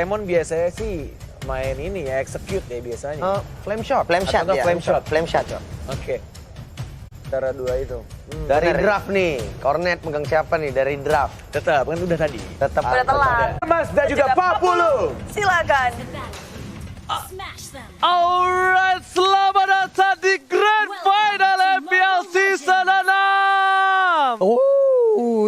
Lemon biasanya sih main ini ya, execute ya biasanya. Flame shot Atau ya. flame shot. Oke. Cara dua itu. Dari benar ya? draft nih, Cornet megang siapa nih dari draft? Tetap, kan udah tadi. Tetap Udah telat. Mas dan juga Pak Pulu. Silakan. Alright, selamat datang di Grand Final FPL Season 6.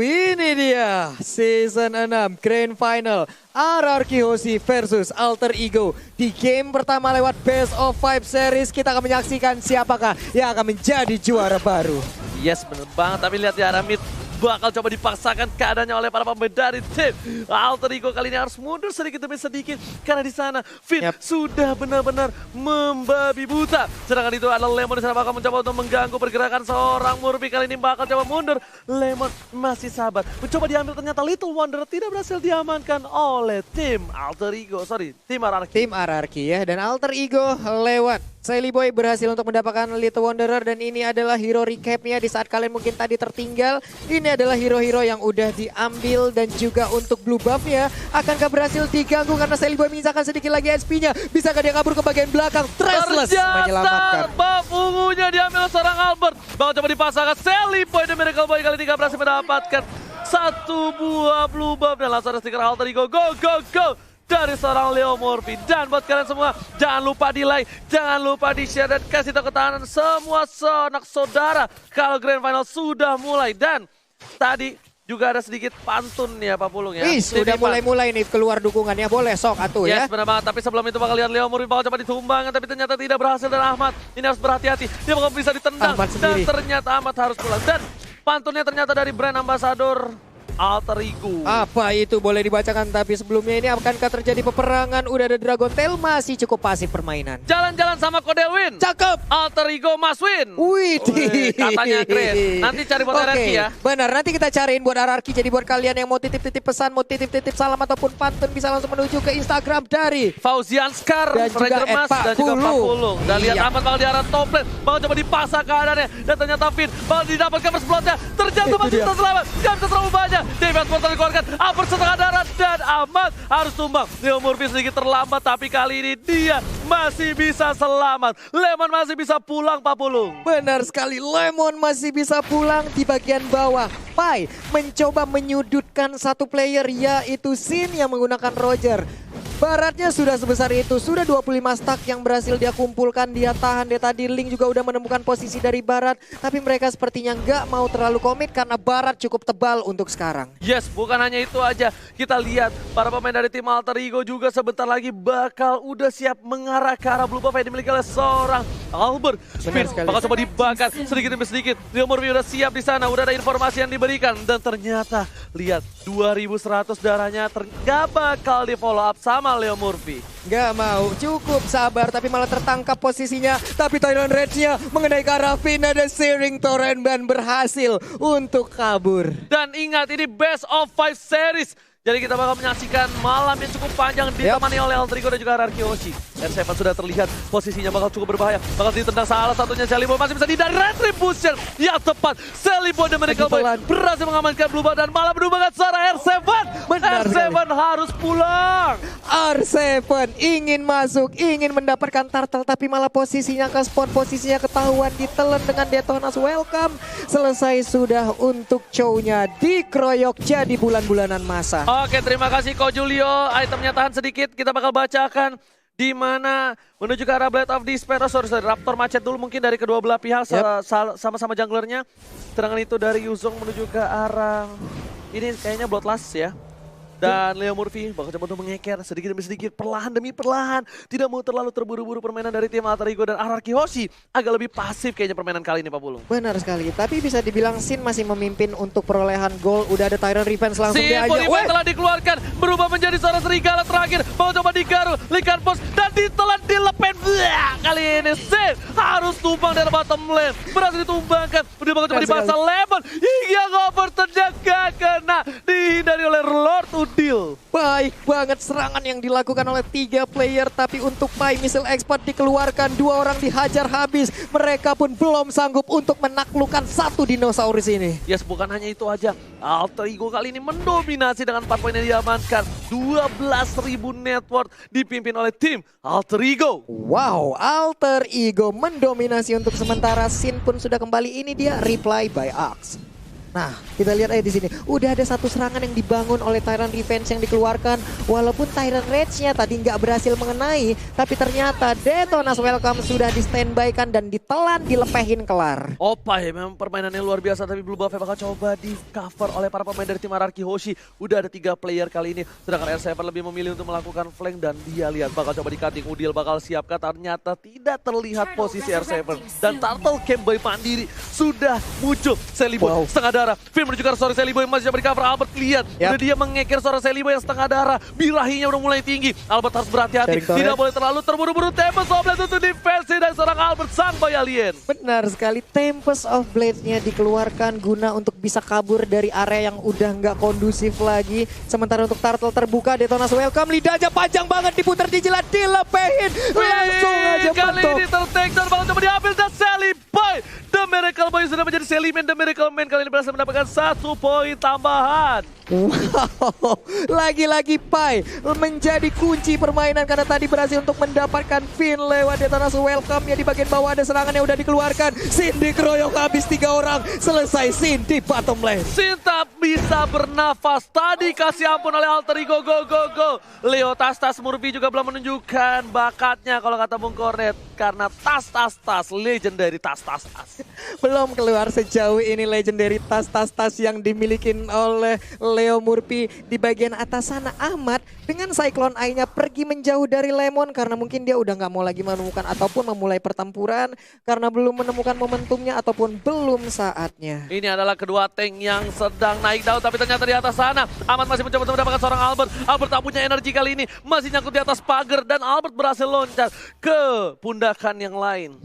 Ini dia Season 6 Grand Final RRQ Hoshi versus Alter Ego. Di game pertama lewat Best of 5 Series kita akan menyaksikan siapakah yang akan menjadi juara baru. Yes, bener banget, tapi lihat di arah mid bakal coba dipaksakan keadaannya oleh para pemain dari tim Alter Ego. Kali ini harus mundur sedikit demi sedikit karena di sana Fit sudah benar-benar membabi buta. Sedangkan itu adalah Lemon di sana bakal mencoba untuk mengganggu pergerakan seorang Murphy. Kali ini bakal coba mundur. Lemon masih sabar, mencoba diambil, ternyata Little Wonder tidak berhasil diamankan oleh tim Alter Ego. Tim RRQ. Tim RRQ ya, dan Alter Ego lewat. Sally Boy berhasil untuk mendapatkan Little Wanderer, dan ini adalah hero recapnya di saat kalian mungkin tadi tertinggal. Ini adalah hero-hero yang udah diambil, dan juga untuk blue buff-nya akankah berhasil diganggu karena Sally Boy menyisakan sedikit lagi SP-nya. Bisakah dia kabur ke bagian belakang? Trestless menyelamatkan. Buff ungunya diambil seorang Albert. Bakal coba dipasangkan Sally Boy dan Miracle Boy kali ini gak berhasil mendapatkan satu buah blue buff, dan langsung ada stiker Alter Ego. Go! Dari seorang Leo Murphy. Dan buat kalian semua, jangan lupa di like, jangan lupa di share, dan kasih tahu ketahanan semua sanak saudara kalau Grand Final sudah mulai. Dan tadi juga ada sedikit pantun ya Pak Pulung ya. Sudah mulai-mulai nih keluar dukungannya, boleh sok atuh ya. Yes, benar banget, tapi sebelum itu bakal lihat Leo Murphy bakal coba ditumbangkan, tapi ternyata tidak berhasil. Dan Ahmad ini harus berhati-hati, dia bakal bisa ditendang. Dan ternyata Ahmad harus pulang. Dan pantunnya ternyata dari brand ambassador Alter Ego. Apa itu boleh dibacakan, tapi sebelumnya ini akankah terjadi peperangan? Udah ada Dragon Tail, masih cukup pasif permainan. Jalan-jalan sama kode win. Cakep. Alter Ego must win. Wih, katanya great. Nanti cari buat RRQ ya. Benar, nanti kita cariin buat RRQ. Jadi buat kalian yang mau titip-titip pesan, mau titip-titip salam ataupun pantun, bisa langsung menuju ke Instagram dari Fauzian Skar, dan juga Mas, dan juga Pak Pulung. Dan lihat Iya. Ahmad bakal di arah top lane, bakal coba dipasang keadaannya. Dan ternyata Finn bakal didapatkan first blood-nya. Terjatuh masih bisa selamat, gak bisa terlalu banyak. Defense portal dikeluarkan, Albert setengah darat, dan Ahmad harus tumbang. Leo Murphy sedikit terlambat, tapi kali ini dia masih bisa selamat. Lemon masih bisa pulang, Pak Pulung. Benar sekali, Lemon masih bisa pulang. Di bagian bawah, Pai mencoba menyudutkan satu player, yaitu Sin yang menggunakan Roger. Baratnya sudah sebesar itu, sudah 25 stack yang berhasil dia kumpulkan, dia tahan. Dia tadi Link juga udah menemukan posisi dari Barat, tapi mereka sepertinya nggak mau terlalu komit karena Barat cukup tebal untuk sekarang. Yes, bukan hanya itu aja. Kita lihat para pemain dari tim Alter Ego juga sebentar lagi bakal udah siap mengarah ke arah blue buff yang dimiliki oleh seorang Albert. Spin bakal coba dibakar sedikit demi sedikit. Leo Murphy udah siap di sana, udah ada informasi yang diberikan, dan ternyata lihat 2100 darahnya gak bakal di follow up sama Leo Murphy. Gak mau, cukup sabar, tapi malah tertangkap posisinya. Tapi Tyrant Rage-nya mengenai ke arah Fina, dan Searing Torrent dan berhasil untuk kabur. Dan ingat, ini Best of 5 Series. Jadi kita bakal menyaksikan malam yang cukup panjang ditemani oleh Alter Ego dan juga RRQ Hoshi. R7 sudah terlihat posisinya bakal cukup berbahaya. Bakal ditendang salah satunya Sally Boy, masih bisa dihindari Retribution. Ya tepat, Sally Boy dan Miracle Boy berhasil mengamankan blue buff, dan malah berubah suara R7. R7 harus pulang. R7 ingin masuk, ingin mendapatkan turtle, tapi malah posisinya ke spawn, posisinya ketahuan, ditelan dengan Detonas welcome. Selesai sudah untuk show-nya, dikeroyok jadi bulan-bulanan masa. Oke, terima kasih Ko Julio. Itemnya tahan sedikit, kita bakal bacakan. Di mana menuju ke arah Blade of Despair. Sorry, Raptor macet dulu mungkin dari kedua belah pihak. Sama-sama junglernya. Serangan itu dari Yuzong menuju ke arah, ini kayaknya Bloodlust ya. Dan Leo Murphy bakal coba untuk mengeker sedikit demi sedikit, perlahan demi perlahan. Tidak mau terlalu terburu-buru permainan dari tim Alter Ego, dan RRQ Hoshi agak lebih pasif kayaknya permainan kali ini Pak Pulung. Benar sekali, tapi bisa dibilang Sin masih memimpin untuk perolehan gol. Udah ada Tyrant Revenge langsung dia aja. Revenge telah dikeluarkan, berubah menjadi seorang serigala terakhir. Mau coba digaru, Likan Post, dan ditelan dilepen. Kali ini Sin harus tumbang dari bottom lane. Berhasil ditumbangkan, udah bakal coba dipasang Lemon. Hingga ngoper terjaga kena dihindari oleh Lord Udil. baik banget serangan yang dilakukan oleh 3 player. Tapi untuk Pai, missile expert dikeluarkan, 2 orang dihajar habis. Mereka pun belum sanggup untuk menaklukkan satu dinosaurus ini. Yes, bukan hanya itu aja. Alter Ego kali ini mendominasi dengan 4 poin yang diamankan. 12.000 net worth dipimpin oleh tim Alter Ego. Wow, Alter Ego mendominasi untuk sementara. Sin pun sudah kembali, ini dia reply by Axe. Nah, kita lihat aja di sini. Udah ada satu serangan yang dibangun oleh Tyrant Revenge yang dikeluarkan. Walaupun Tyrant Rage-nya tadi nggak berhasil mengenai, tapi ternyata Detonas Welcome sudah di standby-kan dan ditelan, dilepehin kelar. Opa ya, memang permainannya luar biasa, tapi Blue Buff bakal coba di cover oleh para pemain dari tim Araki Hoshi. Udah ada 3 player kali ini, sedangkan R7 lebih memilih untuk melakukan flank dan dia lihat bakal coba di cutting. Udil bakal siapkan, ternyata tidak terlihat posisi R7 dan Turtle Camp Boy mandiri sudah muncul. Seliboy setengah darah. Finn menuju ke seorang Seliboy, masih coba di cover. Albert lihat, udah dia mengeker seorang Seliboy yang setengah darah. Birahinya udah mulai tinggi. Albert harus berhati-hati, tidak boleh terlalu terburu-buru. Tempest of Blades untuk defensi dari seorang Albert sang boy alien. Benar sekali, Tempest of Blades-nya dikeluarkan guna untuk bisa kabur dari area yang udah nggak kondusif lagi. Sementara untuk Turtle terbuka, Detonas Welcome, lidahnya panjang banget, diputar, dijilat, dilepehin. Langsung aja kali pentok. ini ter-take down, bakal coba diambil dan Seliboy. The Miracle Boy sudah menjadi Seliman. The Miracle Man kali ini berhasil mendapatkan 1 poin tambahan. Wow, lagi-lagi Pai menjadi kunci permainan karena tadi berhasil untuk mendapatkan Finn lewat Detonas Welcome-nya. Di bagian bawah ada serangan yang udah dikeluarkan. Sin dikeroyok habis 3 orang, selesai Sin di bottom lane. Sin tak bisa bernafas, tadi kasih ampun oleh Alter Ego, go. Leo Tas Murphy juga belum menunjukkan bakatnya kalau kata Bung Cornet, karena tas legendary tas. Belum keluar sejauh ini legendary tas yang dimiliki oleh Leo Murphy. Di bagian atas sana Ahmad dengan Cyclone Eye-nya pergi menjauh dari Lemon karena mungkin dia udah nggak mau lagi menemukan ataupun memulai pertempuran karena belum menemukan momentumnya ataupun belum saatnya. Ini adalah kedua tank yang sedang naik daun, tapi ternyata di atas sana Ahmad masih mencoba untuk mendapatkan seorang Albert. Albert tak punya energi kali ini, masih nyangkut di atas pagar dan Albert berhasil loncat ke pundakan yang lain.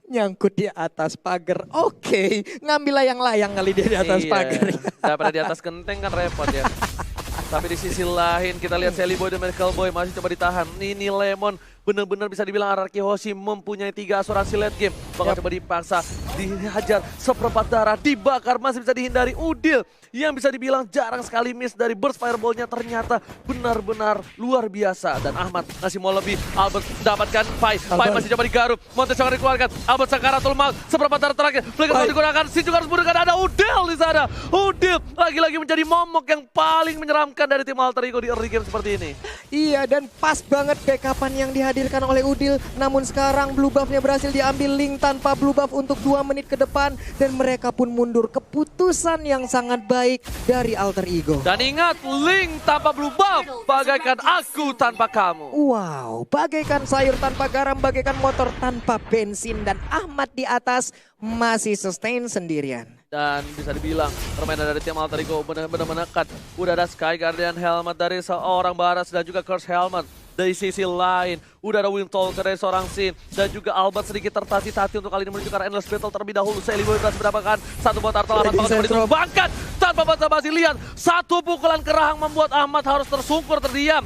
Nyangkut di atas pagar. Oke, ngambillah yang layang kali dia di atas pagar. Daripada di atas genteng kan repot ya. Tapi di sisi lain kita lihat Seliboy dan Miracle Boy masih coba ditahan. Ini Lemon benar-benar bisa dibilang Araki Hoshi mempunyai 3 asuransi late game. Bakal coba dipaksa, dihajar seperempat darah, dibakar, masih bisa dihindari. Udil yang bisa dibilang jarang sekali miss dari burst fireball-nya ternyata benar-benar luar biasa. Dan Ahmad masih mau lebih. Albert mendapatkan Pai masih coba digaruk. Montes coba dikeluarkan. Albert Sakaratul Maut seperempat darah terakhir. Flicker mau digunakan, Sin juga harus bunuhkan. Ada Udil di sana. Udil lagi-lagi menjadi momok yang paling menyeramkan dari tim Alter Ego di early game seperti ini. Iya, dan pas banget backupan yang dihadirkan oleh Udil. Namun sekarang blue buff-nya berhasil diambil Link tanpa blue buff untuk 2 menit ke depan. Dan mereka pun mundur. Keputusan yang sangat baik dari Alter Ego. Dan ingat, Link tanpa blue buff bagaikan aku tanpa kamu. Wow, bagaikan sayur tanpa garam, bagaikan motor tanpa bensin. Dan Ahmad di atas masih sustain sendirian. Dan bisa dibilang permainan dari tim Alter Ego benar-benar menekan. Udah ada Sky Guardian Helmet dari seorang Baras dan juga Curse Helmet. Dari sisi lain, udah ada Windtalker dari seorang Sin. Dan juga Albert sedikit tertati-tati untuk kali ini menunjukkan Endless Battle terlebih dahulu. Seliboy berhasil mendapatkan 1 buat Turtle. Ahmad bakal ditumbangkan tanpa basa-basi. Lihat, 1 pukulan kerahang membuat Ahmad harus tersungkur terdiam.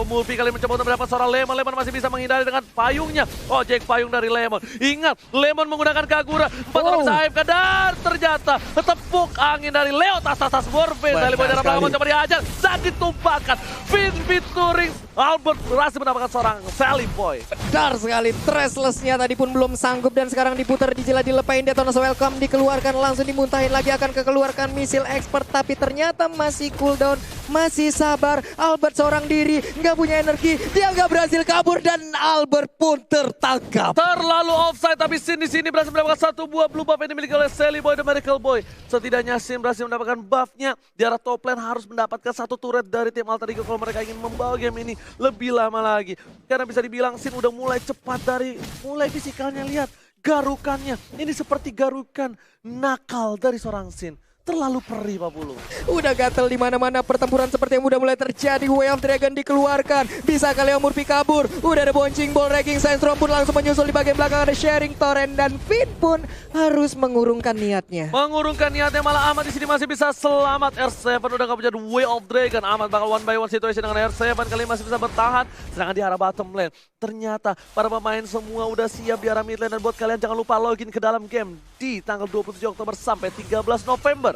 Murphy kali mencoba untuk mendapatkan seorang Lemon. Lemon masih bisa menghindari dengan payungnya. Ojek payung dari Lemon. Ingat, Lemon menggunakan Kagura. 4 orang bisa AFK dan ternyata tepuk angin dari Leo Tas Murphy. Seliboy dari belakang mencoba dihajar dan ditumpahkan. Finn featuring Albert berhasil mendapatkan seorang Seliboy. Dar sekali, Trashless-nya tadi pun belum sanggup dan sekarang diputar, dijilat, dilepain. Detonas Welcome dikeluarkan, langsung dimuntahin lagi, akan kekeluarkan missile expert. Tapi ternyata masih cooldown, masih sabar. Albert seorang diri, nggak punya energi, dia nggak berhasil kabur dan Albert pun tertangkap. Terlalu offside, tapi Sin di sini berhasil mendapatkan 1 buah blue buff yang dimiliki oleh Seliboy dan Miracle Boy. Setidaknya Sin berhasil mendapatkan buffnya. Di arah top lane harus mendapatkan 1 turret dari tim Alter Ego kalau mereka ingin membawa game ini lebih lama lagi. Karena bisa dibilang Sin udah mulai cepat dari mulai fisikalnya, lihat garukannya. Ini seperti garukan nakal dari seorang Sin. terlalu perih Pak Pulu. Udah gatel di mana-mana, pertempuran seperti yang udah mulai terjadi. Way of Dragon dikeluarkan. Bisa kali yang Murphy kabur. Udah ada Boncing Ball, Raging Sandstorm pun langsung menyusul di bagian belakang. Ada Sharing Torrent dan Finn pun harus mengurungkan niatnya. Mengurungkan niatnya, malah Ahmad di sini masih bisa selamat. R7 udah gak punya Way of Dragon. Ahmad bakal 1-by-1 situation dengan R7 kali masih bisa bertahan. Sedangkan di arah bottom lane, ternyata para pemain semua udah siap di arah mid lane. Dan buat kalian jangan lupa login ke dalam game di tanggal 27 Oktober sampai 13 November.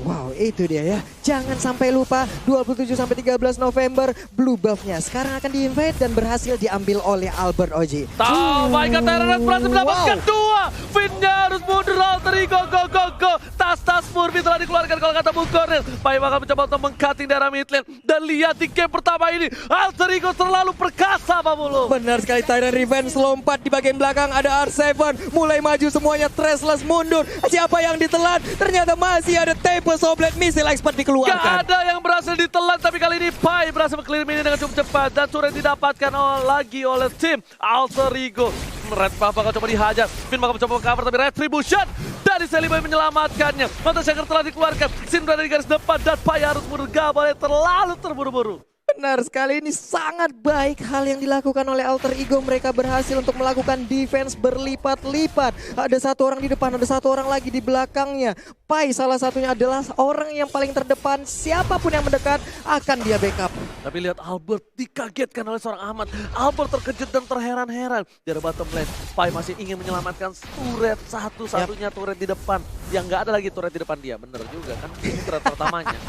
Wow, itu dia ya. Jangan sampai lupa 27 sampai 13 November blue buff-nya sekarang akan di-invade dan berhasil diambil oleh Albert Oji. Baikkan Tyrant berhasil mendapatkan dua. Finn-nya harus mundur, Alter Ego, go. Tas Murphy telah dikeluarkan kalau kata Bung Cornel. Pai bakal mencoba untuk meng-cutting daerah mid lane. Dan lihat di game pertama ini, Alter Ego terlalu perkasa Pak Bulu. Benar sekali, Tyrant Revenge lompat di bagian belakang. Ada R7 mulai maju semuanya, Trestless mundur. Siapa yang ditelan? Ternyata masih ada Temple Soblet Missile Expert dikeluarkan. Gak ada yang berhasil ditelan, tapi kali ini Pai berhasil meng-clear mini dengan cukup cepat. Dan turret didapatkan lagi oleh tim Alter Ego. Red Buff bakal coba dihajar, Finn bakal coba cover tapi Retribution dari Celiboy menyelamatkannya. Mata Shaker telah dikeluarkan, Sin berada di garis depan dan Pai harus mundur, gak boleh terlalu terburu-buru. Benar sekali, ini sangat baik hal yang dilakukan oleh Alter Ego. Mereka berhasil untuk melakukan defense berlipat-lipat. Ada satu orang di depan, ada satu orang lagi di belakangnya. Pai salah satunya adalah orang yang paling terdepan. Siapapun yang mendekat akan dia backup. Tapi lihat Albert dikagetkan oleh seorang Ahmad. Albert terkejut dan terheran-heran. Dari bottom lane, Pai masih ingin menyelamatkan turret satu-satunya turret di depan. Yang nggak ada lagi turret di depan dia. Bener juga kan, ini turret pertamanya.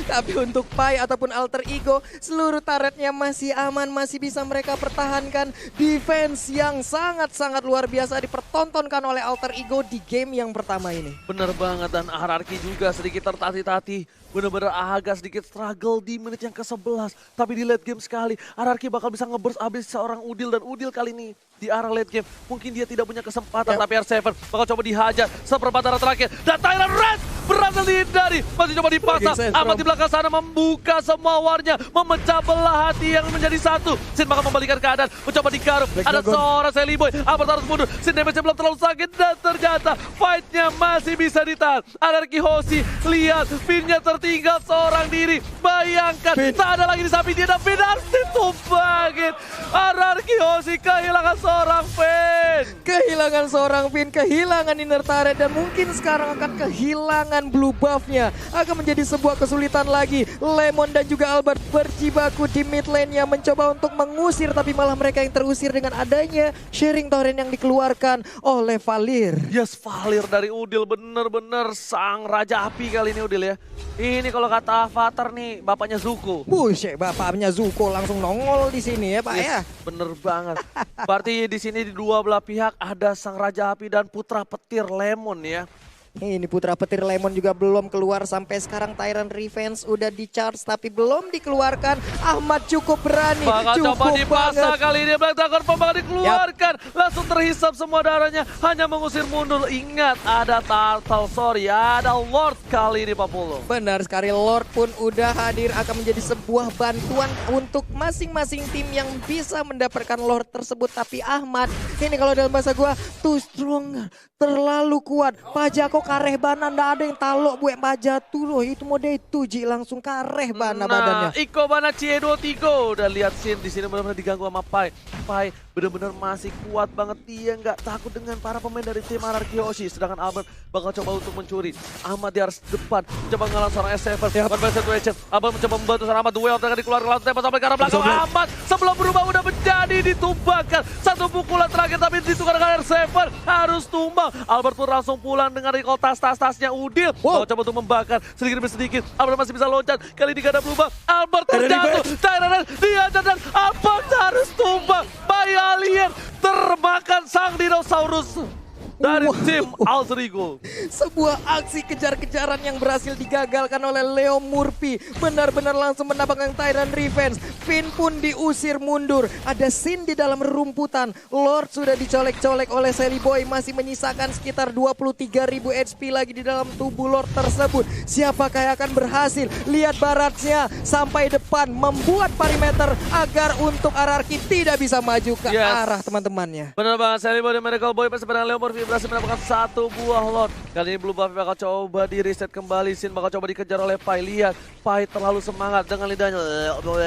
Tapi untuk Pai ataupun Alter Ego, seluruh turretnya masih aman, masih bisa mereka pertahankan. Defense yang sangat-sangat luar biasa dipertontonkan oleh Alter Ego di game yang pertama ini. Bener banget, dan Hierarchy juga sedikit tertatih-tatih. Bener-bener agak sedikit struggle di menit yang ke-11. Tapi di late game sekali, Hierarchy bakal bisa nge-burst abis seorang Udil. Dan Udil kali ini di arah late game, mungkin dia tidak punya kesempatan. Tapi R7 bakal coba dihajar seperempat arah terakhir. Dan Tyrant Red berhasil dihindari, masih coba dipasang. Ahmad di belakang sana membuka semua warnya, memecah belah hati yang menjadi satu. Sin bakal membalikan keadaan, mencoba digaruk. Ada seorang Celiboy, Albert harus mundur. Sin damage-nya belum terlalu sakit dan ternyata fight-nya masih bisa ditahan. Anarki Hoshi, lihat Finn-nya tertinggal seorang diri. Bayangkan, tak ada lagi di samping dia dan Finn harus ditumbangin. Anarki Hoshi kehilangan seorang Finn. Kehilangan seorang Finn, kehilangan inner turret, dan mungkin sekarang akan kehilangan blue buff-nya. Akan menjadi sebuah kesulitan lagi. Lemon dan juga Albert berjibaku di mid lane-nya, mencoba untuk mengusir, tapi malah mereka yang terusir dengan adanya Sharing Torrent yang dikeluarkan oleh Valir. Yes, Valir dari Udil, bener-bener sang raja api kali ini Udil ya. Ini kalau kata Avatar nih, bapaknya Zuko. Buset, bapaknya Zuko langsung nongol di sini ya Pak ya. Bener banget. Berarti di sini di dua belah pihak ada sang raja api dan putra petir Lemon ya. Ini putra petir Lemon juga belum keluar sampai sekarang. Tyrant Revenge udah di charge tapi belum dikeluarkan. Ahmad cukup berani, bakal cukup coba dipasang banget. kali ini. Black Dragon bakal dikeluarkan. Langsung terhisap semua darahnya, hanya mengusir mundur. Ingat ada Turtle, sorry, ada Lord kali ini Pak Polo. Benar sekali, Lord pun udah hadir, akan menjadi sebuah bantuan untuk masing-masing tim yang bisa mendapatkan Lord tersebut. Tapi Ahmad, ini kalau dalam bahasa gua, too strong, terlalu kuat. Pajako kareh bana, ndak ada yang talok buat pajatu loh. Itu mode itu Ji, langsung kareh bana badannya. Iko bana C23 dan lihat Sin di sini benar-benar diganggu sama Pai. Pai benar-benar masih kuat banget, dia nggak takut dengan para pemain dari tim Anarki Hoshi. Sedangkan Albert bakal coba untuk mencuri. Ahmad di arah depan, coba ngalah seorang S7. One by situation, Albert mencoba membantu seorang Ahmad. Duel akan dikeluarkan, langsung tembak sampai ke arah belakang. Ahmad sebelum berubah udah menjadi ditumbangkan. Satu pukulan terakhir tapi ditukar dengan R7, harus tumbang. Albert pun langsung pulang dengan recall tas-tasnya Udil. Bakal coba untuk membakar sedikit demi sedikit. Albert masih bisa loncat, kali ini gak ada berubah. Albert terjatuh, Tyrant dihajar dan Albert harus tumbang. Pai Alien termakan sang dinosaurus dari tim Alter Ego. Sebuah aksi kejar-kejaran yang berhasil digagalkan oleh Leo Murphy. Benar-benar langsung mendapatkan Tyrant Revenge. Finn pun diusir mundur. Ada Sin di dalam rumputan. Lord sudah dicolek-colek oleh Celiboy. Masih menyisakan sekitar 23.000 HP lagi di dalam tubuh Lord tersebut. Siapakah yang akan berhasil? Lihat baratnya sampai depan. Membuat perimeter agar untuk Hierarchy tidak bisa maju ke arah teman-temannya. Benar banget, Celiboy dan Miracle Boy bersama dengan Leo Murphy berhasil mendapatkan satu buah lot. Kali ini Blue Buffy bakal coba di reset kembali. Sin bakal coba dikejar oleh Pai. Lihat, Pai terlalu semangat dengan lidahnya.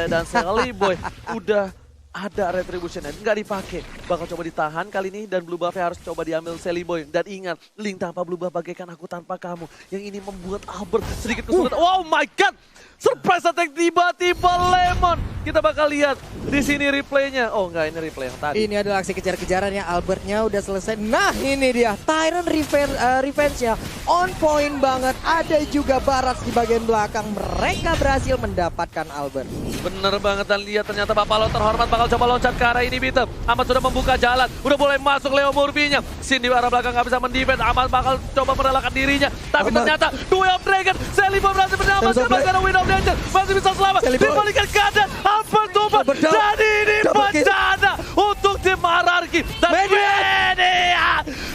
Dan Sally Boy udah ada retribution nggak dipakai, bakal coba ditahan kali ini dan Blue Buff harus coba diambil Sally Boy. Dan ingat, Link tanpa Blue Buff bagaikan aku tanpa kamu. Yang ini membuat Albert sedikit kesulitan. Oh my god, surprise attack tiba-tiba Lemon. Kita bakal lihat di sini replaynya. Oh enggak, ini replay yang tadi. Ini adalah aksi kejar-kejaran ya, Albertnya udah selesai. Nah ini dia, Tyrant revenge-nya on point banget. Ada juga Barat di bagian belakang, mereka berhasil mendapatkan Albert. Bener banget, dan lihat ternyata Bapak Lo terhormat bakal coba loncat ke arah ini Bitem. Ahmad sudah membuka jalan, udah boleh masuk Leo Murphy-nya. Sin di arah belakang nggak bisa mendefend, Ahmad bakal coba merelakan dirinya. Tapi ternyata Duel of Dragon, Sally Boy berhasil menyelamatkan karena Wind of Danger. Masih bisa selamat, dibalikan keadaan Albert Tuban. Dan ini bencana untuk tim Hierarchy. Dan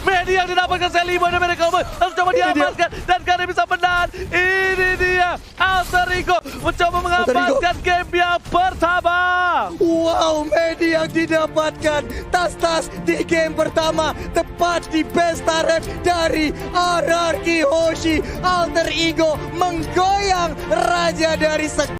Media yang didapatkan Sally Boy dan Miracle Boy harus coba diamankan. Dan karena bisa menahan, ini dia Alter Ego mencoba mengamankan game yang pertama. Wow, Media yang didapatkan tas-tas di game pertama, tepat di best turret dari Hierarchy Hoshi. Alter Ego menggoyang raja dari